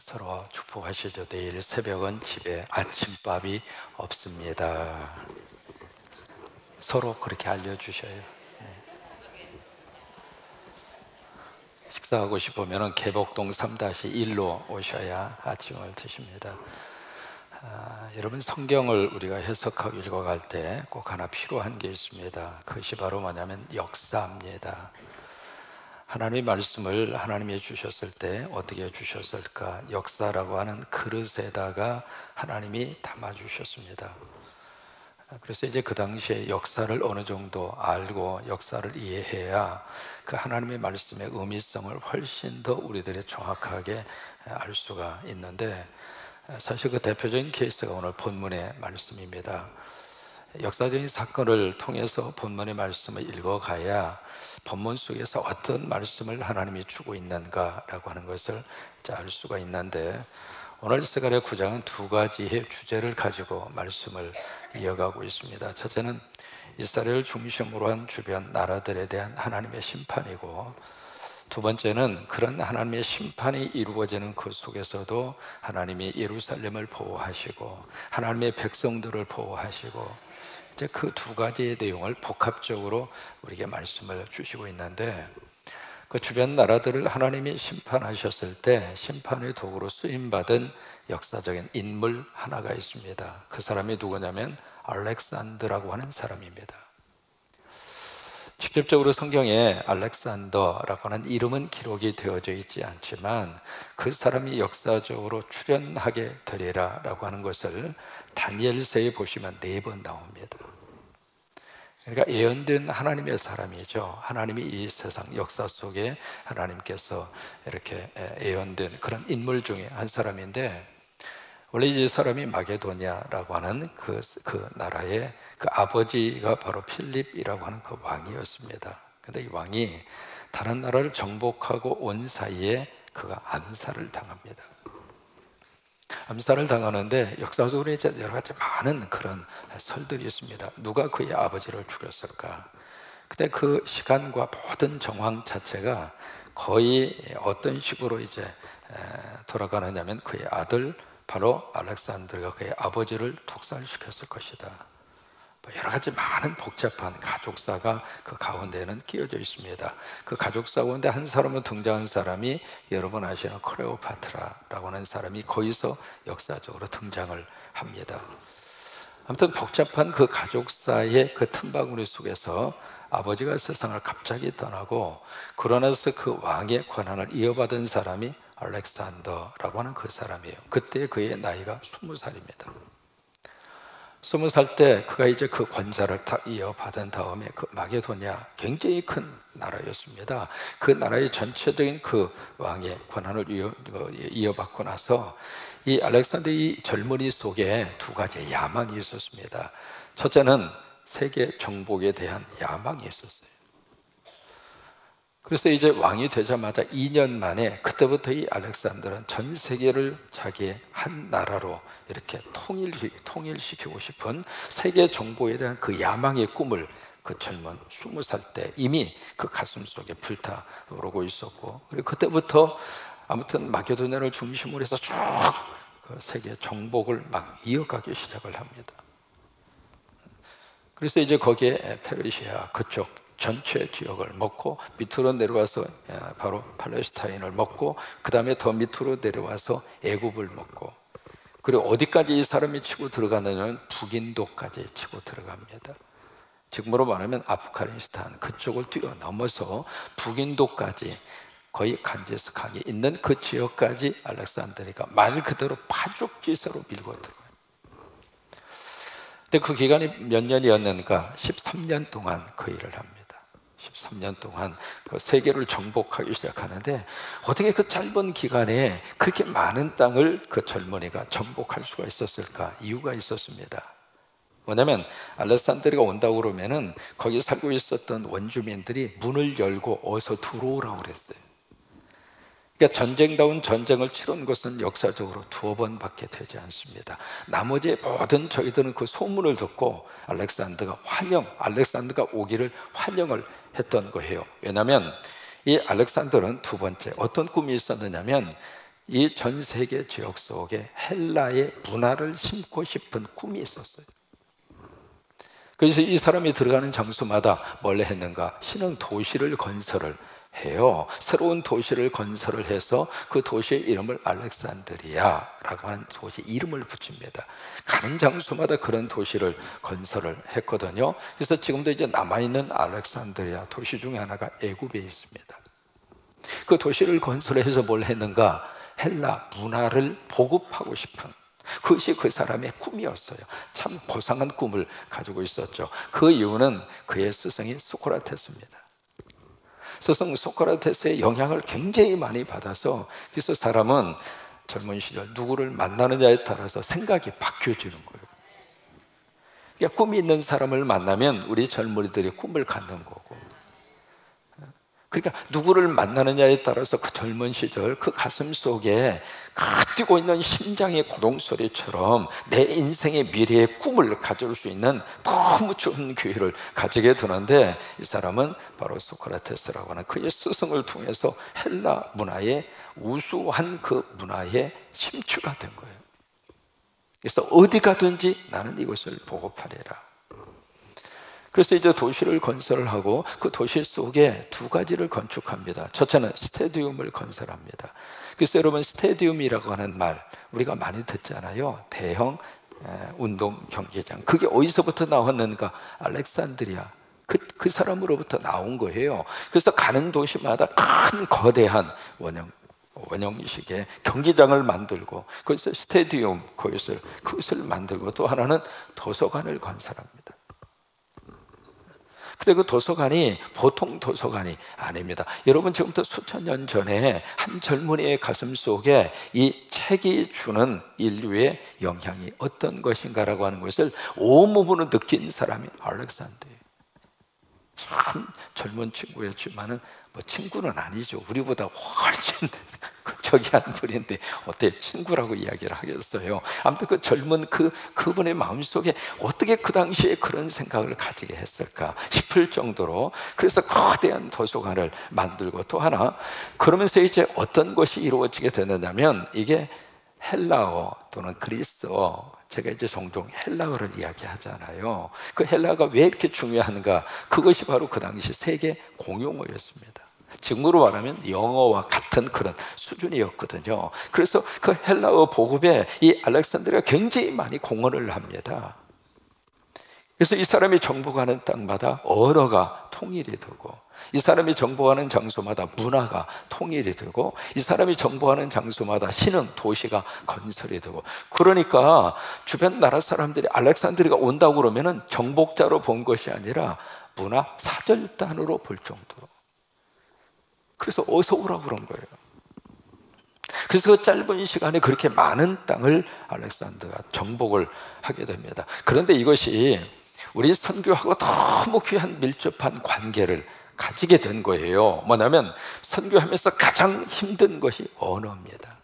서로 축복하시죠. 내일 새벽은 집에 아침밥이 없습니다. 서로 그렇게 알려주셔요. 식사하고 싶으면 계복동 3-1로 오셔야 아침을 드십니다. 여러분, 성경을 우리가 해석하고 읽어갈 때 꼭 하나 필요한 게 있습니다. 그것이 바로 뭐냐면 역사입니다. 하나님의 말씀을 하나님이 주셨을 때 어떻게 주셨을까? 역사라고 하는 그릇에다가 하나님이 담아주셨습니다. 그래서 이제 그 당시에 역사를 어느 정도 알고 역사를 이해해야 그 하나님의 말씀의 의미성을 훨씬 더 우리들이 정확하게 알 수가 있는데, 사실 그 대표적인 케이스가 오늘 본문의 말씀입니다. 역사적인 사건을 통해서 본문의 말씀을 읽어가야 본문 속에서 어떤 말씀을 하나님이 주고 있는가라고 하는 것을 알 수가 있는데, 오늘 스가랴 9장은 두 가지의 주제를 가지고 말씀을 이어가고 있습니다. 첫째는 이스라엘을 중심으로 한 주변 나라들에 대한 하나님의 심판이고, 두 번째는 그런 하나님의 심판이 이루어지는 그 속에서도 하나님이 예루살렘을 보호하시고 하나님의 백성들을 보호하시고, 이제 그 두 가지의 내용을 복합적으로 우리에게 말씀을 주시고 있는데, 그 주변 나라들을 하나님이 심판하셨을 때 심판의 도구로 쓰임받은 역사적인 인물 하나가 있습니다. 그 사람이 누구냐면 알렉산더라고 하는 사람입니다. 직접적으로 성경에 알렉산더라고 하는 이름은 기록이 되어져 있지 않지만 그 사람이 역사적으로 출현하게 되리라 라고 하는 것을 다니엘서에 보시면 4번 나옵니다. 그러니까 예언된 하나님의 사람이죠. 하나님이 이 세상 역사 속에 하나님께서 이렇게 예언된 그런 인물 중에 한 사람인데, 원래 이 사람이 마게도냐라고 하는 그 나라의 그 아버지가 바로 필립이라고 하는 그 왕이었습니다. 근데 이 왕이 다른 나라를 정복하고 온 사이에 그가 암살을 당합니다. 암살을 당하는데 역사적으로 이제 여러 가지 많은 그런 설들이 있습니다. 누가 그의 아버지를 죽였을까? 그때 그 시간과 모든 정황 자체가 거의 어떤 식으로 이제 돌아가느냐면 그의 아들 바로 알렉산더가 그의 아버지를 독살시켰을 것이다. 여러 가지 많은 복잡한 가족사가 그 가운데는 끼어져 있습니다. 그 가족사 가운데 한 사람은 등장한 사람이 여러분 아시는 클레오파트라라고 하는 사람이 거기서 역사적으로 등장을 합니다. 아무튼 복잡한 그 가족사의 그 틈바구니 속에서 아버지가 세상을 갑자기 떠나고, 그러나서 그 왕의 권한을 이어받은 사람이 알렉산더라고 하는 그 사람이에요. 그때 그의 나이가 20살입니다. 20살 때 그가 이제 그 권세를 딱 이어받은 다음에 그 마게도냐, 굉장히 큰 나라였습니다. 그 나라의 전체적인 그 왕의 권한을 이어받고 나서 이 알렉산더의 젊은이 속에 두 가지의 야망이 있었습니다. 첫째는 세계 정복에 대한 야망이 있었어요. 그래서 이제 왕이 되자마자 2년 만에 그때부터 이 알렉산더는 전 세계를 자기의 한 나라로 이렇게 통일시키고 싶은 세계 정복에 대한 그 야망의 꿈을 그 젊은 20살 때 이미 그 가슴 속에 불타오르고 있었고, 그리고 그때부터 아무튼 마게도냐를 중심으로 해서 쭉 그 세계 정복을 막 이어가기 시작을 합니다. 그래서 이제 거기에 페르시아 그쪽 전체 지역을 먹고 밑으로 내려와서 바로 팔레스타인을 먹고, 그 다음에 더 밑으로 내려와서 애굽을 먹고, 그리고 어디까지 이 사람이 치고 들어가느냐면 북인도까지 치고 들어갑니다. 지금으로 말하면 아프가니스탄 그쪽을 뛰어넘어서 북인도까지, 거의 간제스 강이 있는 그 지역까지 알렉산더가 말 그대로 파죽지세로 밀고 들어가요. 근데 그 기간이 몇 년이었는가? 13년 동안 그 일을 합니다. 13년 동안 그 세계를 정복하기 시작하는데, 어떻게 그 짧은 기간에 그렇게 많은 땅을 그 젊은이가 정복할 수가 있었을까? 이유가 있었습니다. 뭐냐면 알렉산더가 온다고 그러면은 거기 살고 있었던 원주민들이 문을 열고 어서 들어오라고 그랬어요. 그러니까 전쟁다운 전쟁을 치른 것은 역사적으로 2번밖에 되지 않습니다. 나머지 모든 저희들은 그 소문을 듣고 알렉산더가 오기를 환영을 했던 거예요. 왜냐하면 이 알렉산더는 두 번째 어떤 꿈이 있었느냐면, 이 전 세계 지역 속에 헬라의 문화를 심고 싶은 꿈이 있었어요. 그래서 이 사람이 들어가는 장소마다 뭘 했는가? 신흥 도시를 건설을 해요. 새로운 도시를 건설을 해서 그 도시의 이름을 알렉산드리아라고 하는 도시 이름을 붙입니다. 가는 장소마다 그런 도시를 건설을 했거든요. 그래서 지금도 이제 남아있는 알렉산드리아 도시 중에 하나가 애굽에 있습니다. 그 도시를 건설해서 뭘 했는가? 헬라 문화를 보급하고 싶은, 그것이 그 사람의 꿈이었어요. 참 고상한 꿈을 가지고 있었죠. 그 이유는 그의 스승이 소크라테스입니다. 스승 소크라테스의 영향을 굉장히 많이 받아서, 그래서 사람은 젊은 시절 누구를 만나느냐에 따라서 생각이 바뀌어지는 거예요. 그러니까 꿈이 있는 사람을 만나면 우리 젊은이들이 꿈을 갖는 거고, 그러니까 누구를 만나느냐에 따라서 그 젊은 시절 그 가슴 속에 뛰고 있는 심장의 고동소리처럼 내 인생의 미래의 꿈을 가질 수 있는 너무 좋은 기회를 가지게 되는데, 이 사람은 바로 소크라테스라고 하는 그의 스승을 통해서 헬라 문화의 우수한 그 문화에 심취가 된 거예요. 그래서 어디 가든지 나는 이것을 보급하리라. 그래서 이제 도시를 건설을 하고 그 도시 속에 두 가지를 건축합니다. 첫째는 스테디움을 건설합니다. 그래서 여러분, 스테디움이라고 하는 말 우리가 많이 듣잖아요. 대형 운동 경기장. 그게 어디서부터 나왔는가? 알렉산드리아, 그 사람으로부터 나온 거예요. 그래서 가는 도시마다 큰 거대한 원형식의 경기장을 만들고, 거기서 스테디움, 그것을 만들고, 또 하나는 도서관을 건설합니다. 근데 그 도서관이 보통 도서관이 아닙니다. 여러분, 지금부터 수천 년 전에 한 젊은이의 가슴 속에 이 책이 주는 인류의 영향이 어떤 것인가라고 하는 것을 온몸으로 느낀 사람이 알렉산더예요. 참 젊은 친구였지만은 친구는 아니죠. 우리보다 훨씬 저기한 분인데 어떻게 친구라고 이야기를 하겠어요. 아무튼 그 젊은 그분의 마음속에 어떻게 그 당시에 그런 생각을 가지게 했을까 싶을 정도로, 그래서 거대한 도서관을 만들고, 또 하나, 그러면서 이제 어떤 것이 이루어지게 되느냐면, 이게 헬라어 또는 그리스어, 제가 이제 종종 헬라어를 이야기하잖아요. 그 헬라어가 왜 이렇게 중요한가? 그것이 바로 그 당시 세계 공용어였습니다. 지금으로 말하면 영어와 같은 그런 수준이었거든요. 그래서 그 헬라어 보급에 이 알렉산드리아가 굉장히 많이 공헌을 합니다. 그래서 이 사람이 정복하는 땅마다 언어가 통일이 되고, 이 사람이 정복하는 장소마다 문화가 통일이 되고, 이 사람이 정복하는 장소마다 신흥 도시가 건설이 되고, 그러니까 주변 나라 사람들이 알렉산드리아가 온다고 그러면은 정복자로 본 것이 아니라 문화 사절단으로 볼 정도로, 그래서 어서 오라고 그런 거예요. 그래서 그 짧은 시간에 그렇게 많은 땅을 알렉산더가 정복을 하게 됩니다. 그런데 이것이 우리 선교하고 너무 귀한 밀접한 관계를 가지게 된 거예요. 뭐냐면 선교하면서 가장 힘든 것이 언어입니다.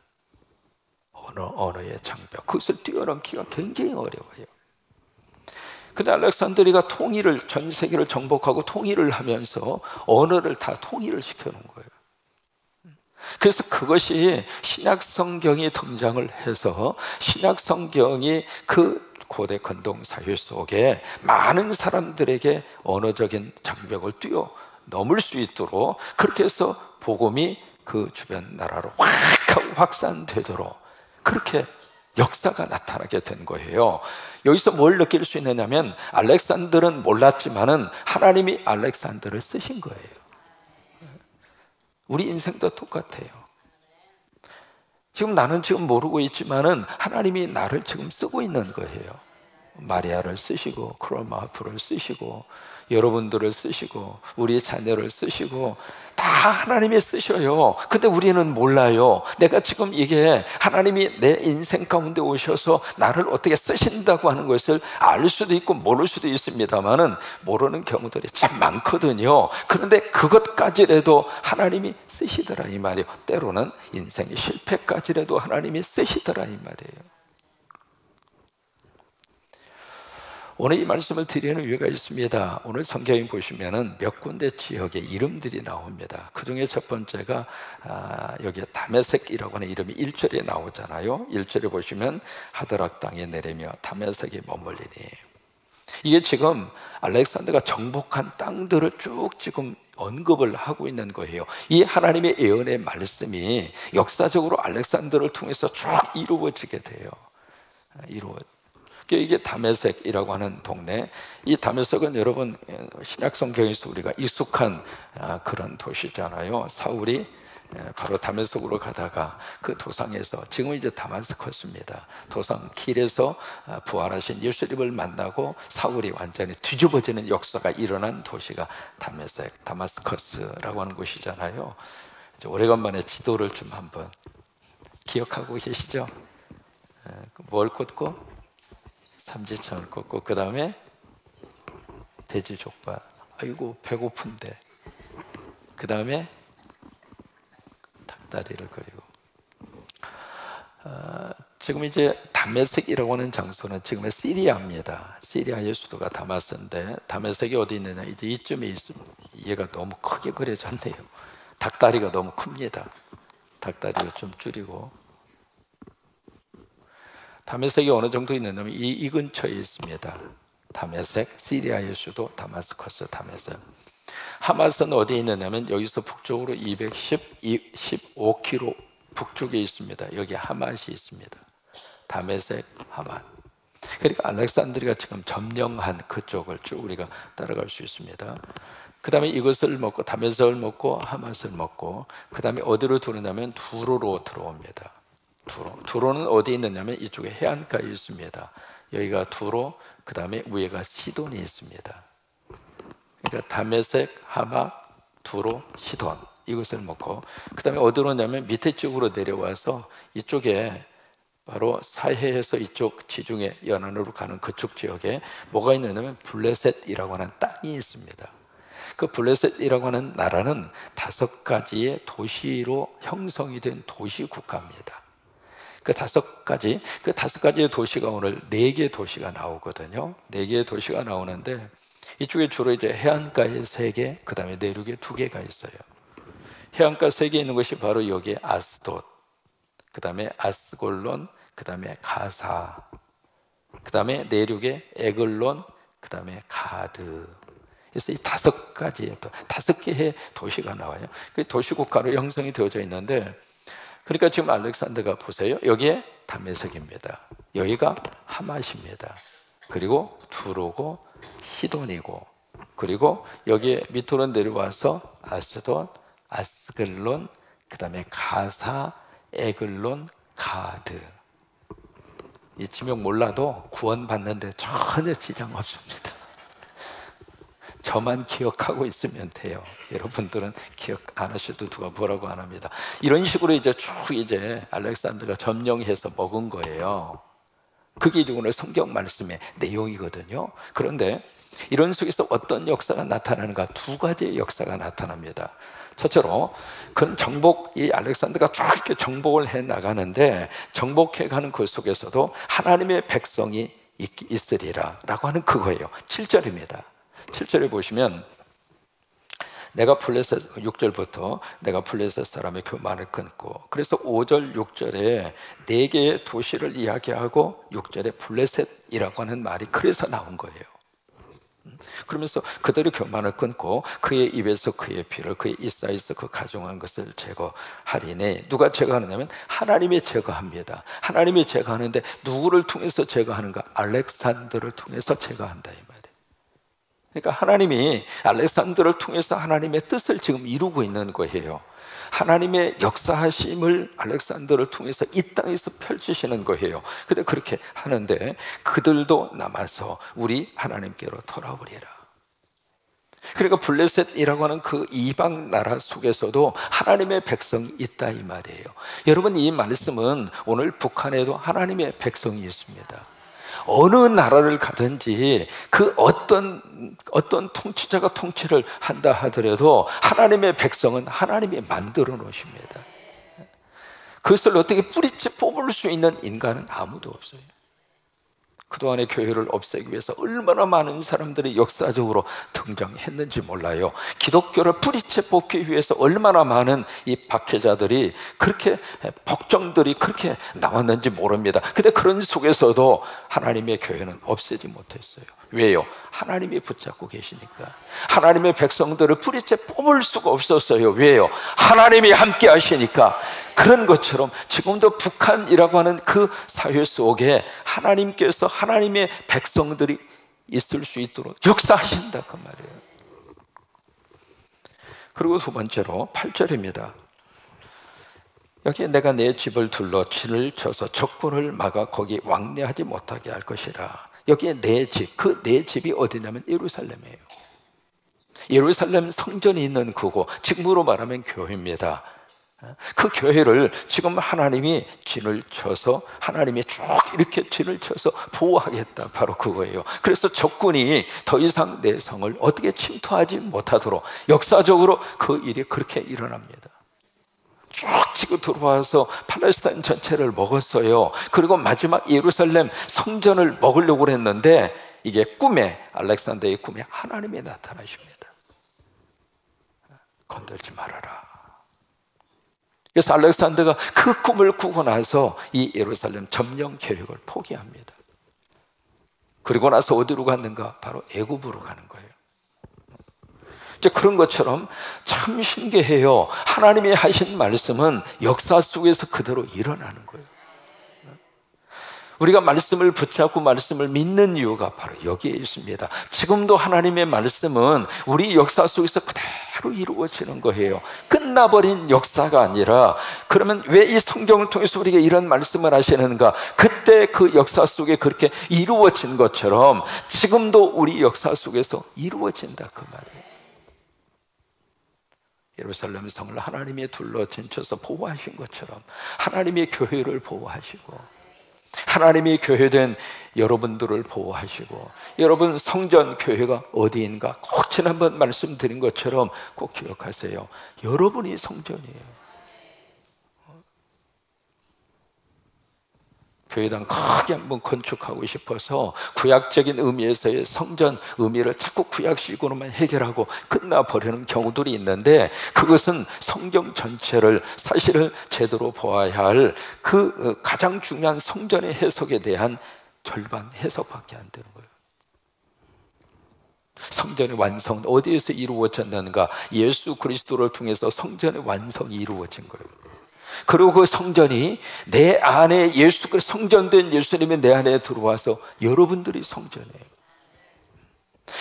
언어의 장벽, 그것을 뛰어넘기가 굉장히 어려워요. 근데 알렉산드리가 전 세계를 정복하고 통일을 하면서 언어를 다 통일을 시켜놓은 거예요. 그래서 그것이 신약 성경이 등장을 해서, 신약 성경이 그 고대 근동 사회 속에 많은 사람들에게 언어적인 장벽을 뛰어넘을 수 있도록, 그렇게 해서 복음이 그 주변 나라로 확산되도록 그렇게 역사가 나타나게 된 거예요. 여기서 뭘 느낄 수 있느냐면, 알렉산더는 몰랐지만은 하나님이 알렉산더를 쓰신 거예요. 우리 인생도 똑같아요. 지금 나는 지금 모르고 있지만은 하나님이 나를 지금 쓰고 있는 거예요. 마리아를 쓰시고, 크로마프를 쓰시고, 여러분들을 쓰시고, 우리의 자녀를 쓰시고, 다 하나님이 쓰셔요. 근데 우리는 몰라요. 내가 지금 이게 하나님이 내 인생 가운데 오셔서 나를 어떻게 쓰신다고 하는 것을 알 수도 있고 모를 수도 있습니다만은, 모르는 경우들이 참 많거든요. 그런데 그것까지라도 하나님이 쓰시더라 이 말이에요. 때로는 인생의 실패까지라도 하나님이 쓰시더라 이 말이에요. 오늘 이 말씀을 드리는 이유가 있습니다. 오늘 성경에 보시면은 몇 군데 지역의 이름들이 나옵니다. 그 중에 첫 번째가 여기에 다메섹이라고 하는 이름이 1절에 나오잖아요. 1절에 보시면 하드락 땅에 내리며 다메섹에 머물리니, 이게 지금 알렉산더가 정복한 땅들을 쭉 지금 언급을 하고 있는 거예요. 이 하나님의 예언의 말씀이 역사적으로 알렉산더를 통해서 쭉 이루어지게 돼요. 이게 다메섹이라고 하는 동네. 이 다메섹은 여러분 신약 성경에서 우리가 익숙한 그런 도시잖아요. 사울이 바로 다메섹으로 가다가 그 도상에서, 지금은 이제 다마스커스입니다. 도상 길에서 부활하신 예수님을 만나고 사울이 완전히 뒤집어지는 역사가 일어난 도시가 다메섹, 다마스커스라고 하는 곳이잖아요. 오래간만에 지도를 좀 한번 기억하고 계시죠? 뭘 꽂고? 삼지창을 꽂고, 그 다음에 돼지족발. 아이고 배고픈데. 그 다음에 닭다리를 그리고. 지금 이제 다메섹이라고 하는 장소는 지금의 시리아입니다. 시리아의 수도가 다마스인데, 다메섹이 어디 있느냐, 이제 이쯤에 있습니다. 얘가 너무 크게 그려졌네요. 닭다리가 너무 큽니다. 닭다리를 좀 줄이고. 다메섹이 어느 정도 있느냐면 이 근처에 있습니다. 다메섹, 시리아의 수도 다마스커스 다메섹. 하맛은 어디에 있느냐면 여기서 북쪽으로 215km 북쪽에 있습니다. 여기 하맛이 있습니다. 다메섹, 하맛. 그러니까 알렉산드리가 지금 점령한 그쪽을 쭉 우리가 따라갈 수 있습니다. 그 다음에 이것을 먹고 다메섹을 먹고 하맛을 먹고, 그 다음에 어디로 들어오냐면 두로로 들어옵니다. 두로는 어디에 있느냐면 이쪽에 해안가에 있습니다. 여기가 두로, 그 다음에 위에가 시돈이 있습니다. 그러니까 다메섹, 하맛, 두로, 시돈, 이것을 먹고, 그 다음에 어디로 오냐면 밑에 쪽으로 내려와서 이쪽에 바로 사해에서 이쪽 지중해 연안으로 가는 그쪽 지역에 뭐가 있느냐면 블레셋이라고 하는 땅이 있습니다. 그 블레셋이라고 하는 나라는 5가지의 도시로 형성이 된 도시 국가입니다. 그 5가지의 도시가 오늘 4개의 도시가 나오거든요. 4개의 도시가 나오는데, 이쪽에 주로 이제 해안가에 3개, 그 다음에 내륙에 2개가 있어요. 해안가 3개 있는 것이 바로 여기에 아스돗, 그 다음에 아스골론, 그 다음에 가사, 그 다음에 내륙에 에글론, 그 다음에 가드. 그래서 이 5개의 도시가 나와요. 그 도시국가로 형성이 되어져 있는데, 그러니까 지금 알렉산더가 보세요. 여기에 다메섹입니다. 여기가 하맛입니다. 그리고 두로고 시돈이고, 그리고 여기에 밑으로 내려와서 아스돈, 아스글론, 그 다음에 가사, 에글론, 가드. 이 지명 몰라도 구원받는데 전혀 지장 없습니다. 저만 기억하고 있으면 돼요. 여러분들은 기억 안 하셔도 누가 뭐라고 안 합니다. 이런 식으로 이제 쭉 이제 알렉산더가 점령해서 먹은 거예요. 그게 이제 오늘 성경 말씀의 내용이거든요. 그런데 이런 속에서 어떤 역사가 나타나는가? 2가지의 역사가 나타납니다. 첫째로, 그런 이 알렉산더가 쭉 이렇게 정복을 해 나가는데, 정복해 가는 그 속에서도 하나님의 백성이 있으리라 라고 하는 그거예요. 7절입니다. 7절에 보시면, 내가 블레셋, 6절부터 내가 블레셋 사람의 교만을 끊고, 그래서 5절, 6절에 4개의 도시를 이야기하고 6절에 블레셋이라고 하는 말이 그래서 나온 거예요. 그러면서 그들의 교만을 끊고 그의 입에서 그의 피를, 그의 이사에서 그 가증한 것을 제거하리니, 누가 제거하느냐면 하나님이 제거합니다. 하나님이 제거하는데 누구를 통해서 제거하는가? 알렉산더를 통해서 제거한다, 이 말이에요. 그러니까 하나님이 알렉산더를 통해서 하나님의 뜻을 지금 이루고 있는 거예요. 하나님의 역사하심을 알렉산더를 통해서 이 땅에서 펼치시는 거예요. 근데 그렇게 하는데 그들도 남아서 우리 하나님께로 돌아오리라. 그러니까 블레셋이라고 하는 그 이방 나라 속에서도 하나님의 백성이 있다, 이 말이에요. 여러분, 이 말씀은 오늘 북한에도 하나님의 백성이 있습니다. 어느 나라를 가든지 그 어떤 통치자가 통치를 한다 하더라도 하나님의 백성은 하나님이 만들어 놓으십니다. 그것을 어떻게 뿌리째 뽑을 수 있는 인간은 아무도 없어요. 그동안의 교회를 없애기 위해서 얼마나 많은 사람들이 역사적으로 등장했는지 몰라요. 기독교를 뿌리째 뽑기 위해서 얼마나 많은 이 박해자들이, 그렇게 복종들이 그렇게 나왔는지 모릅니다. 근데 그런 속에서도 하나님의 교회는 없애지 못했어요. 왜요? 하나님이 붙잡고 계시니까. 하나님의 백성들을 뿌리째 뽑을 수가 없었어요. 왜요? 하나님이 함께 하시니까. 그런 것처럼 지금도 북한이라고 하는 그 사회 속에 하나님께서 하나님의 백성들이 있을 수 있도록 역사하신다 그 말이에요. 그리고 두 번째로 8절입니다. 여기 내가 내 집을 둘러 진을 쳐서 적군을 막아 거기 왕래하지 못하게 할 것이라. 여기에 내 집, 그 내 집이 어디냐면 예루살렘이에요. 예루살렘 성전이 있는 그곳, 지금으로 말하면 교회입니다. 그 교회를 지금 하나님이 진을 쳐서, 하나님이 쭉 이렇게 진을 쳐서 보호하겠다, 바로 그거예요. 그래서 적군이 더 이상 내 성을 어떻게 침투하지 못하도록 역사적으로 그 일이 그렇게 일어납니다. 쭉 치고 들어와서 팔레스타인 전체를 먹었어요. 그리고 마지막 예루살렘 성전을 먹으려고 했는데, 이게 꿈에, 알렉산더의 꿈에 하나님이 나타나십니다. 건들지 말아라. 그래서 알렉산더가 그 꿈을 꾸고 나서 이 예루살렘 점령 계획을 포기합니다. 그리고 나서 어디로 갔는가? 바로 애굽으로 가는 거예요. 이제 그런 것처럼 참 신기해요. 하나님이 하신 말씀은 역사 속에서 그대로 일어나는 거예요. 우리가 말씀을 붙잡고 말씀을 믿는 이유가 바로 여기에 있습니다. 지금도 하나님의 말씀은 우리 역사 속에서 그대로 이루어지는 거예요. 끝나버린 역사가 아니라, 그러면 왜 이 성경을 통해서 우리가 이런 말씀을 하시는가? 그때 그 역사 속에 그렇게 이루어진 것처럼 지금도 우리 역사 속에서 이루어진다 그 말이에요. 예루살렘 성을 하나님이 둘러 진쳐서 보호하신 것처럼 하나님의 교회를 보호하시고, 하나님이 교회된 여러분들을 보호하시고, 여러분 성전 교회가 어디인가 꼭 지난번 말씀드린 것처럼 꼭 기억하세요. 여러분이 성전이에요. 교회당 크게 한번 건축하고 싶어서 구약적인 의미에서의 성전 의미를 자꾸 구약식으로만 해결하고 끝나버리는 경우들이 있는데, 그것은 성경 전체를 사실은 제대로 보아야 할 그 가장 중요한 성전의 해석에 대한 절반 해석밖에 안 되는 거예요. 성전의 완성 어디에서 이루어졌는가? 예수 그리스도를 통해서 성전의 완성이 이루어진 거예요. 그리고 그 성전이 내 안에, 성전된 예수님이 내 안에 들어와서 여러분들이 성전이에요.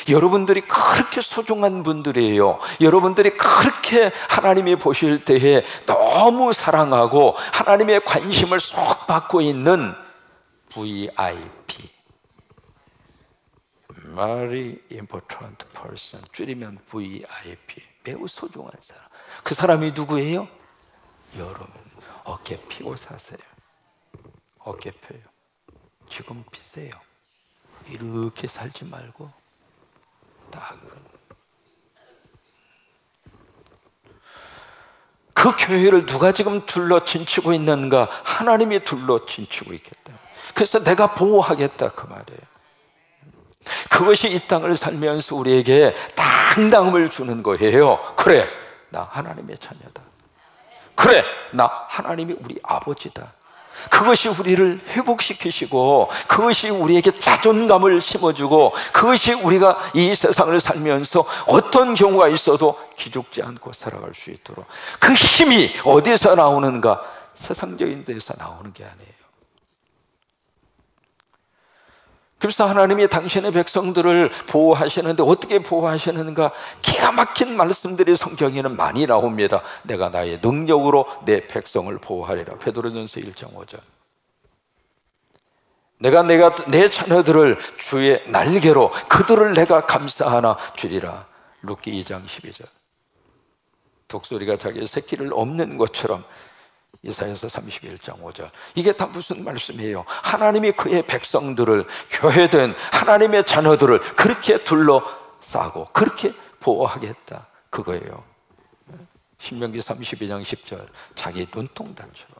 여러분들이 그렇게 소중한 분들이에요. 여러분들이 그렇게 하나님이 보실 때에 너무 사랑하고 하나님의 관심을 쏙 받고 있는 VIP, Very Important Person, 줄이면 VIP, 매우 소중한 사람. 그 사람이 누구예요? 여러분. 어깨 피고 사세요. 어깨 펴요. 지금 피세요. 이렇게 살지 말고 딱. 그 교회를 누가 지금 둘러 진치고 있는가? 하나님이 둘러 진치고 있겠다. 그래서 내가 보호하겠다 그 말이에요. 그것이 이 땅을 살면서 우리에게 당당함을 주는 거예요. 그래, 나 하나님의 자녀다. 그래, 나 하나님이 우리 아버지다. 그것이 우리를 회복시키시고, 그것이 우리에게 자존감을 심어주고, 그것이 우리가 이 세상을 살면서 어떤 경우가 있어도 기죽지 않고 살아갈 수 있도록, 그 힘이 어디서 나오는가? 세상적인 데서 나오는 게 아니에요. 그래서 하나님이 당신의 백성들을 보호하시는데 어떻게 보호하시는가? 기가 막힌 말씀들이 성경에는 많이 나옵니다. 내가 나의 능력으로 내 백성을 보호하리라. 베드로전서 1장 5절. 내가 내 자녀들을 주의 날개로 그들을 내가 감싸하나 주리라. 룻기 2장 12절. 독수리가 자기 새끼를 엎는 것처럼 이사야서 31장 5절. 이게 다 무슨 말씀이에요? 하나님이 그의 백성들을, 교회된 하나님의 자녀들을 그렇게 둘러싸고 그렇게 보호하겠다 그거예요. 신명기 32장 10절. 자기 눈동자처럼.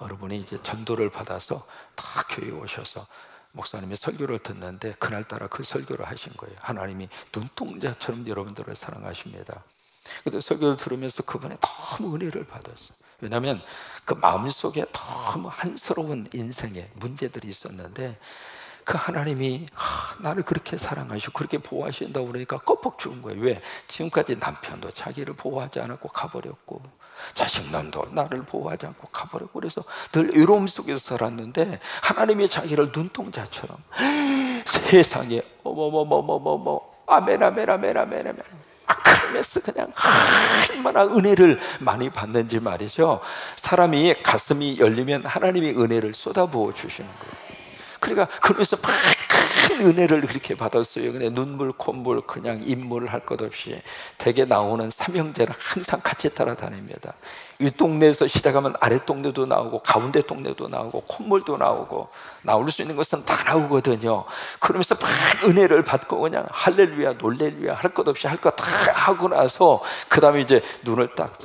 어느 분이 이제 전도를 받아서 다 교회에 오셔서 목사님의 설교를 듣는데 그날따라 그 설교를 하신 거예요. 하나님이 눈동자처럼 여러분들을 사랑하십니다. 근데 설교를 들으면서 그분이 너무 은혜를 받았어요. 왜냐하면 그 마음속에 너무 한스러운 인생에 문제들이 있었는데 그 하나님이 나를 그렇게 사랑하시고 그렇게 보호하신다고 그러니까 껌뻑 죽은 거예요. 왜? 지금까지 남편도 자기를 보호하지 않았고 가버렸고 자식남도 나를 보호하지 않고 가버렸고 그래서 늘 외로움 속에서 살았는데 하나님이 자기를 눈동자처럼 세상에 어머머머머머머 아멘 아멘 아멘 아멘 아멘 그러면서 그냥 얼마나 은혜를 많이 받는지 말이죠. 사람이 가슴이 열리면 하나님이 은혜를 쏟아부어 주시는 거예요. 그러니까 그러면서 큰 은혜를 그렇게 받았어요. 그냥 눈물, 콧물, 그냥 인물 할 것 없이 댁에 나오는 삼형제를 항상 같이 따라다닙니다. 위 동네에서 시작하면 아래 동네도 나오고 가운데 동네도 나오고 콧물도 나오고 나올 수 있는 것은 다 나오거든요. 그러면서 막 은혜를 받고 그냥 할렐루야 놀렐루야 할 것 없이 할 거 다 하고 나서 그 다음에 이제 눈을 딱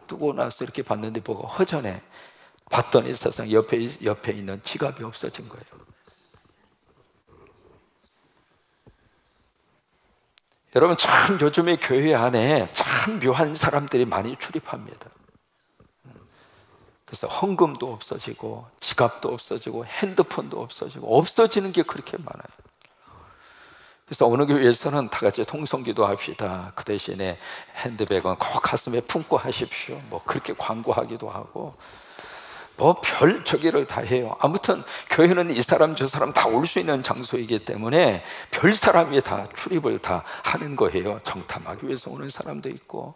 뜨고 나서 이렇게 봤는데 뭐가 허전해. 봤더니 세상 옆에 있는 지갑이 없어진 거예요. 여러분 참 요즘에 교회 안에 참 묘한 사람들이 많이 출입합니다. 그래서 헌금도 없어지고 지갑도 없어지고 핸드폰도 없어지고 없어지는 게 그렇게 많아요. 그래서 어느 교회에서는 다 같이 통성기도 합시다. 그 대신에 핸드백은 꼭 가슴에 품고 하십시오. 뭐 그렇게 광고하기도 하고 뭐 별 저기를 다 해요. 아무튼 교회는 이 사람 저 사람 다 올 수 있는 장소이기 때문에 별 사람이 다 출입을 다 하는 거예요. 정탐하기 위해서 오는 사람도 있고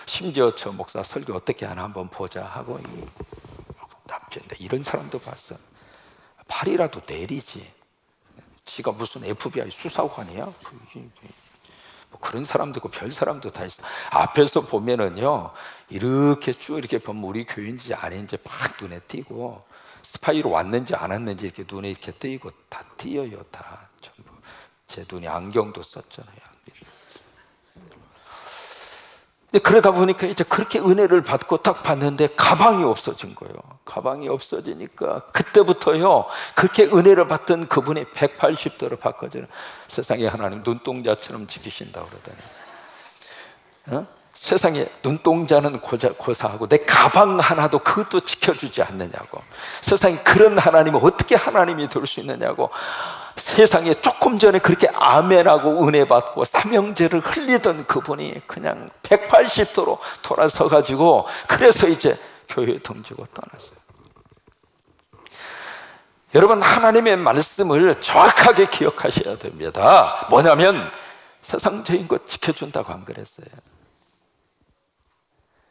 심지어 저 목사 설교 어떻게 하나 한번 보자 하고 납치인데 이런 사람도 봤어. 팔이라도 내리지. 지가 무슨 FBI 수사관이야? 뭐 그런 사람도 있고 별 사람도 다 있어. 앞에서 보면은요 이렇게 쭉 이렇게 보면 우리 교인지 아닌지 막 눈에 띄고 스파이로 왔는지 안 왔는지 이렇게 눈에 이렇게 띄고 다 띄어요. 다 전부. 제 눈이 안경도 썼잖아요. 근데 그러다 보니까 이제 그렇게 은혜를 받고 딱 봤는데 가방이 없어진 거예요. 가방이 없어지니까 그때부터요 그렇게 은혜를 받던 그분이 180도로 바꿔져요. 세상에 하나님 눈동자처럼 지키신다고 그러더니 세상에 눈동자는 고사하고 내 가방 하나도 그것도 지켜주지 않느냐고. 세상에 그런 하나님은 어떻게 하나님이 될 수 있느냐고. 세상에 조금 전에 그렇게 아멘하고 은혜 받고 삼형제를 흘리던 그분이 그냥 180도로 돌아서 가지고 그래서 이제 교회 던지고 떠났어요. 여러분 하나님의 말씀을 정확하게 기억하셔야 됩니다. 뭐냐면 세상적인 것 지켜준다고 안 그랬어요.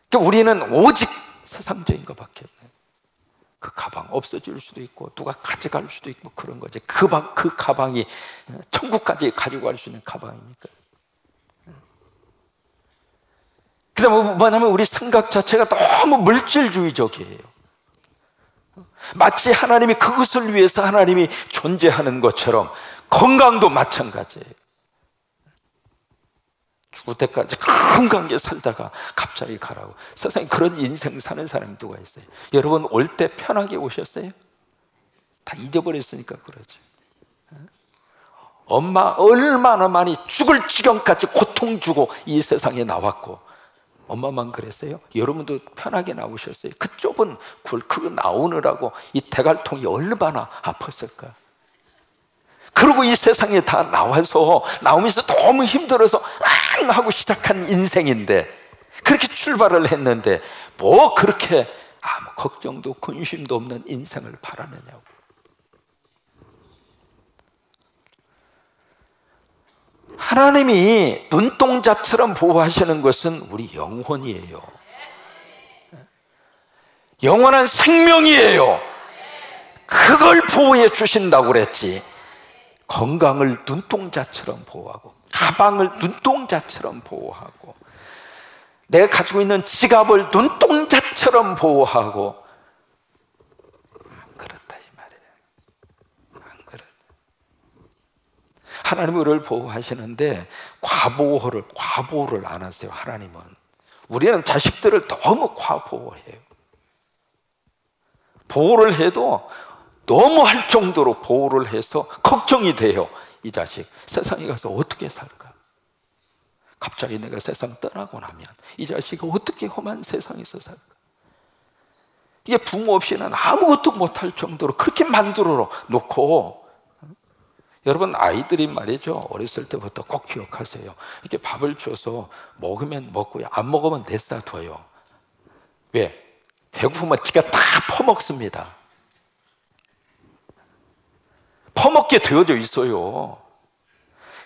그러니까 우리는 오직 세상적인 것밖에 없어요. 그 가방 없어질 수도 있고 누가 가져갈 수도 있고 그런 거지. 그 가방이 천국까지 가지고 갈 수 있는 가방이니까. 그다음에 뭐냐면 우리 생각 자체가 너무 물질주의적이에요. 마치 하나님이 그것을 위해서 하나님이 존재하는 것처럼 건강도 마찬가지예요. 죽을 때까지 건강하게 살다가 갑자기 가라고. 세상에 그런 인생 사는 사람이 누가 있어요? 여러분 올 때 편하게 오셨어요? 다 잊어버렸으니까 그러지. 엄마 얼마나 많이 죽을 지경까지 고통 주고 이 세상에 나왔고 엄마만 그랬어요? 여러분도 편하게 나오셨어요? 그 좁은 굴 그거 나오느라고 이 대갈통이 얼마나 아팠을까? 그리고 이 세상에 다 나오면서 너무 힘들어서 앙 하고 시작한 인생인데 그렇게 출발을 했는데 뭐 그렇게 아무 걱정도 근심도 없는 인생을 바라느냐고. 하나님이 눈동자처럼 보호하시는 것은 우리 영혼이에요. 영원한 생명이에요. 그걸 보호해 주신다고 그랬지. 건강을 눈동자처럼 보호하고 가방을 눈동자처럼 보호하고 내가 가지고 있는 지갑을 눈동자처럼 보호하고 안 그렇다 이 말이에요. 안 그렇다. 하나님은 우리를 보호하시는데 과보호를 안 하세요. 하나님은. 우리는 자식들을 너무 과보호해요. 보호를 해도 너무 할 정도로 보호를 해서 걱정이 돼요. 이 자식 세상에 가서 어떻게 살까? 갑자기 내가 세상 떠나고 나면 이 자식이 어떻게 험한 세상에서 살까? 이게 부모 없이는 아무것도 못할 정도로 그렇게 만들어 놓고, 여러분 아이들이 말이죠, 어렸을 때부터 꼭 기억하세요. 이렇게 밥을 줘서 먹으면 먹고요, 안 먹으면 내싸둬요. 왜? 배고프면 지가 다 퍼먹습니다. 퍼먹게 되어져 있어요.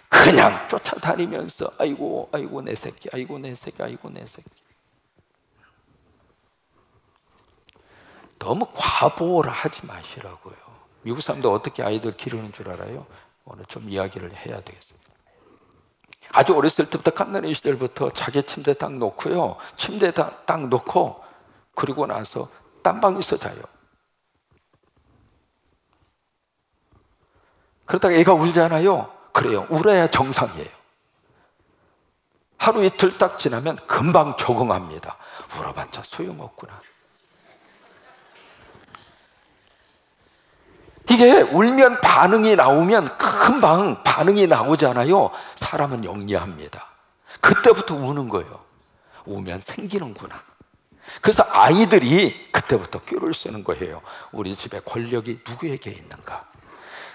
그냥 쫓아다니면서 아이고 아이고 내 새끼, 아이고 내 새끼, 아이고 내 새끼. 너무 과보호를 하지 마시라고요. 미국 사람들 어떻게 아이들 기르는 줄 알아요? 오늘 좀 이야기를 해야 되겠습니다. 아주 어렸을 때부터 갓난아기 시절부터 자기 침대 딱 놓고요, 침대에 딱 놓고 그리고 나서 딴 방에서 자요. 그러다가 애가 울잖아요. 그래요, 울어야 정상이에요. 하루 이틀 딱 지나면 금방 적응합니다. 울어봤자 소용없구나. 이게 울면 반응이 나오면 금방 반응이 나오잖아요. 사람은 영리합니다. 그때부터 우는 거예요. 우면 생기는구나. 그래서 아이들이 그때부터 꾀를 쓰는 거예요. 우리 집에 권력이 누구에게 있는가?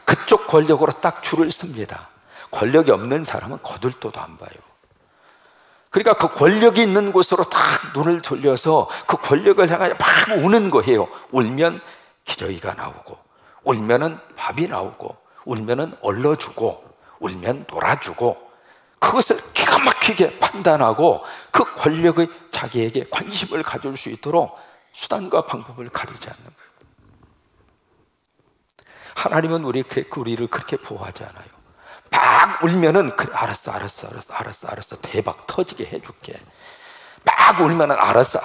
그쪽 권력으로 딱 줄을 씁니다. 권력이 없는 사람은 거들떠도 안 봐요. 그러니까 그 권력이 있는 곳으로 딱 눈을 돌려서 그 권력을 향하여 막 우는 거예요. 울면 기저귀가 나오고, 울면은 밥이 나오고, 울면은 얼러주고, 울면 놀아주고, 그것을 기가 막히게 판단하고 그 권력의 자기에게 관심을 가질 수 있도록 수단과 방법을 가리지 않는 거예요. 하나님은 우리를 그렇게 보호하지 않아요. 막 울면은 그래, 알았어 대박 터지게 해줄게. 막 울면은 알았어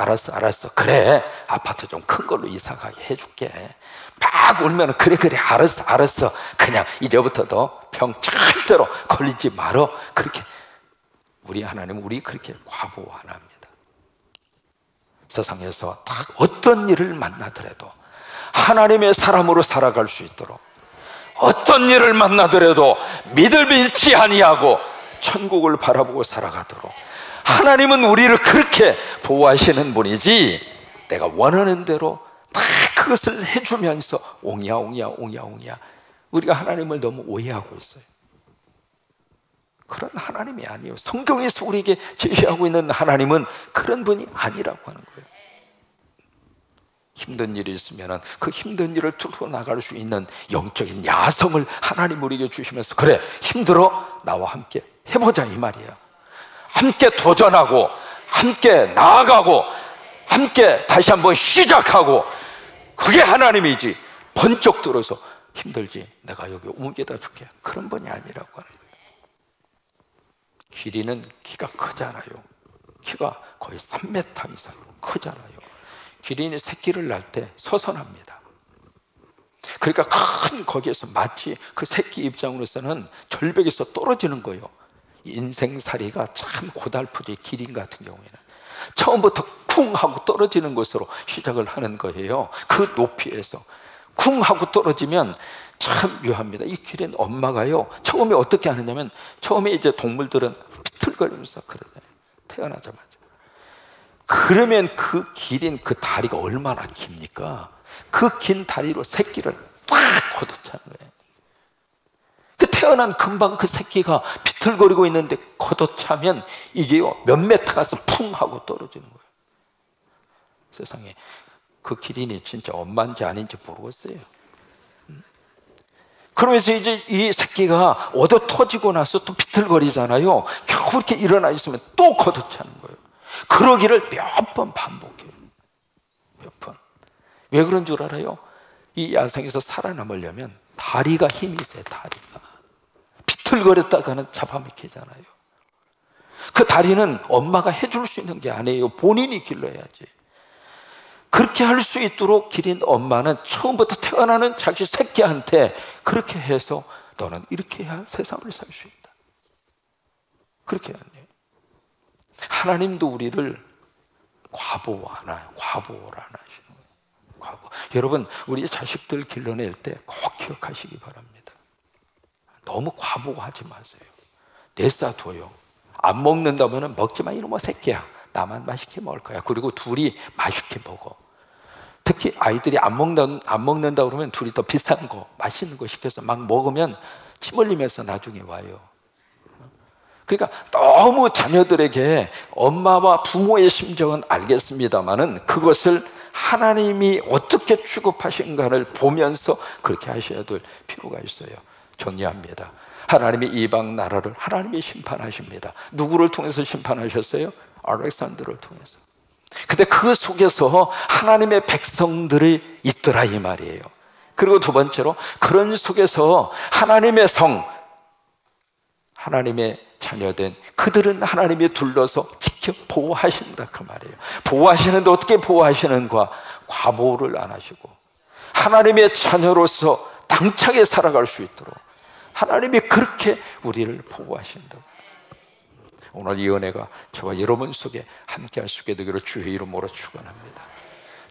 그래 아파트 좀 큰 걸로 이사 가게 해줄게. 막 울면은 그래 알았어 그냥 이제부터 너 병 절대로 걸리지 말어. 그렇게 우리 하나님은 우리 그렇게 과보호 안 합니다. 세상에서 딱 어떤 일을 만나더라도 하나님의 사람으로 살아갈 수 있도록, 어떤 일을 만나더라도 믿음을 잃지 아니하고 천국을 바라보고 살아가도록 하나님은 우리를 그렇게 보호하시는 분이지, 내가 원하는 대로 다 그것을 해주면서 옹야 우리가 하나님을 너무 오해하고 있어요. 그런 하나님이 아니에요. 성경에서 우리에게 제시하고 있는 하나님은 그런 분이 아니라고 하는 거예요. 힘든 일이 있으면 그 힘든 일을 뚫고 나갈 수 있는 영적인 야성을 하나님 우리에게 주시면서, 그래 힘들어? 나와 함께 해보자 이 말이에요. 함께 도전하고 함께 나아가고 함께 다시 한번 시작하고, 그게 하나님이지. 번쩍 들어서 힘들지 내가 여기 옮겨다 줄게, 그런 분이 아니라고 하는 거예요. 기린은 키가 크잖아요. 키가 거의 3m 이상 크잖아요. 기린이 새끼를 낳을 때 서선합니다. 그러니까 큰 거기에서 마치 그 새끼 입장으로서는 절벽에서 떨어지는 거예요. 인생살이가 참 고달프지. 기린 같은 경우에는 처음부터 쿵 하고 떨어지는 것으로 시작을 하는 거예요. 그 높이에서 쿵 하고 떨어지면 참 묘합니다. 이 기린 엄마가요, 처음에 어떻게 하느냐면, 처음에 이제 동물들은 비틀거리면서 그러잖아요. 태어나자마자. 그러면 그 기린 그 다리가 얼마나 깁니까? 그 긴 다리로 새끼를 딱 걷어차는 거예요. 그 태어난 금방 그 새끼가 비틀거리고 있는데 걷어차면 이게요 몇 메터 가서 쿵 하고 떨어지는 거예요. 세상에 그 기린이 진짜 엄마인지 아닌지 모르겠어요. 그러면서 이제 이 새끼가 얻어 터지고 나서 또 비틀거리잖아요. 겨우 이렇게 일어나 있으면 또 걷어차는 거예요. 그러기를 몇 번 반복해요. 몇 번. 왜 그런 줄 알아요? 이 야생에서 살아남으려면 다리가 힘이 세요. 다리가 비틀거렸다가는 잡아먹히잖아요. 그 다리는 엄마가 해줄 수 있는 게 아니에요. 본인이 길러야지. 그렇게 할 수 있도록 기린 엄마는 처음부터 태어나는 자기 새끼한테 그렇게 해서 너는 이렇게 해야 세상을 살 수 있다. 그렇게 해야 돼요. 하나님도 우리를 과보호 안 해요. 과보호를 안 하시는 거예요. 과부. 여러분, 우리 자식들 길러낼 때 꼭 기억하시기 바랍니다. 너무 과부하지 마세요. 내싸둬요. 안 먹는다면 먹지 마, 이놈의 새끼야. 나만 맛있게 먹을 거야. 그리고 둘이 맛있게 먹어. 특히 아이들이 안 먹는다 그러면 둘이 더 비싼 거, 맛있는 거 시켜서 막 먹으면 침 흘리면서 나중에 와요. 그러니까 너무 자녀들에게 엄마와 부모의 심정은 알겠습니다만은 그것을 하나님이 어떻게 취급하신가를 보면서 그렇게 하셔야 될 필요가 있어요. 정리합니다. 하나님이 이방 나라를 하나님이 심판하십니다. 누구를 통해서 심판하셨어요? 알렉산더를 통해서. 근데 그 속에서 하나님의 백성들이 있더라 이 말이에요. 그리고 두 번째로 그런 속에서 하나님의 성, 하나님의 자녀된 그들은 하나님이 둘러서 지켜 보호하신다 그 말이에요. 보호하시는데 어떻게 보호하시는가? 과보를 안 하시고 하나님의 자녀로서 당차게 살아갈 수 있도록 하나님이 그렇게 우리를 보호하신다. 오늘 이 은혜가 저와 여러분 속에 함께 할 수 있게 되기를 주의 이름으로 축원합니다.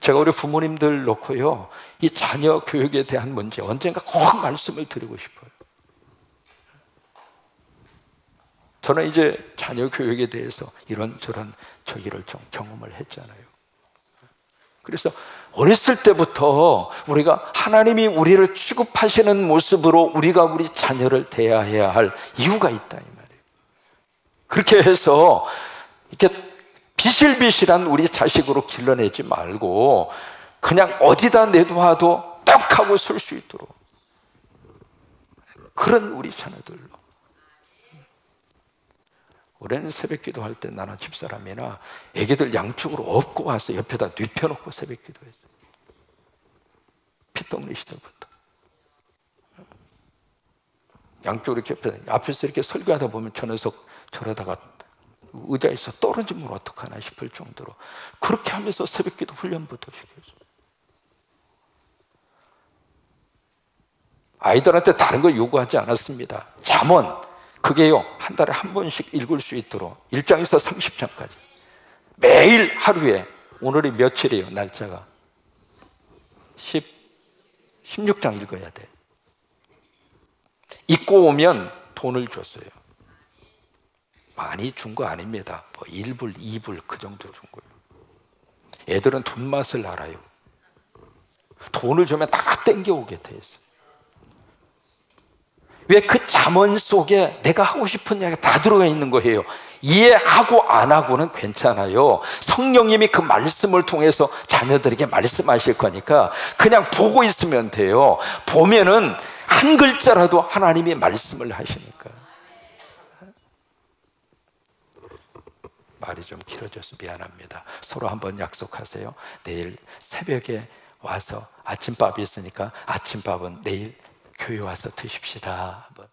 제가 우리 부모님들 놓고요, 이 자녀 교육에 대한 문제 언젠가 꼭 말씀을 드리고 싶어요. 저는 이제 자녀 교육에 대해서 이런저런 저기를 좀 경험을 했잖아요. 그래서 어렸을 때부터 우리가 하나님이 우리를 취급하시는 모습으로 우리가 우리 자녀를 대해야 할 이유가 있다 이 말이에요. 그렇게 해서 이렇게 비실비실한 우리 자식으로 길러내지 말고 그냥 어디다 내둬도 딱 하고 설 수 있도록 그런 우리 자녀들로. 올해는 새벽기도 할 때 나나 집사람이나 애기들 양쪽으로 업고 와서 옆에다 눕혀놓고 새벽기도 했어요. 피떡리 시절부터 양쪽으로 이렇게 앞에서 이렇게 설교하다 보면 저 녀석 저러다가 의자에서 떨어지면 어떡하나 싶을 정도로 그렇게 하면서 새벽기도 훈련부터 시켰어요. 아이들한테 다른 거 요구하지 않았습니다. 잠언 그게요 한 달에 한 번씩 읽을 수 있도록 1장에서 30장까지 매일 하루에. 오늘이 며칠이에요? 날짜가 16장 읽어야 돼. 읽고 오면 돈을 줬어요. 많이 준 거 아닙니다. 뭐 1불, 2불 그 정도 준 거예요. 애들은 돈 맛을 알아요. 돈을 주면 다 땡겨오게 돼 있어요. 왜? 그 잠언 속에 내가 하고 싶은 이야기가 다 들어가 있는 거예요. 이해하고 안 하고는 괜찮아요. 성령님이 그 말씀을 통해서 자녀들에게 말씀하실 거니까 그냥 보고 있으면 돼요. 보면은 한 글자라도 하나님이 말씀을 하시니까. 말이 좀 길어져서 미안합니다. 서로 한번 약속하세요. 내일 새벽에 와서 아침밥이 있으니까 아침밥은 내일 교회 와서 드십시다. 한번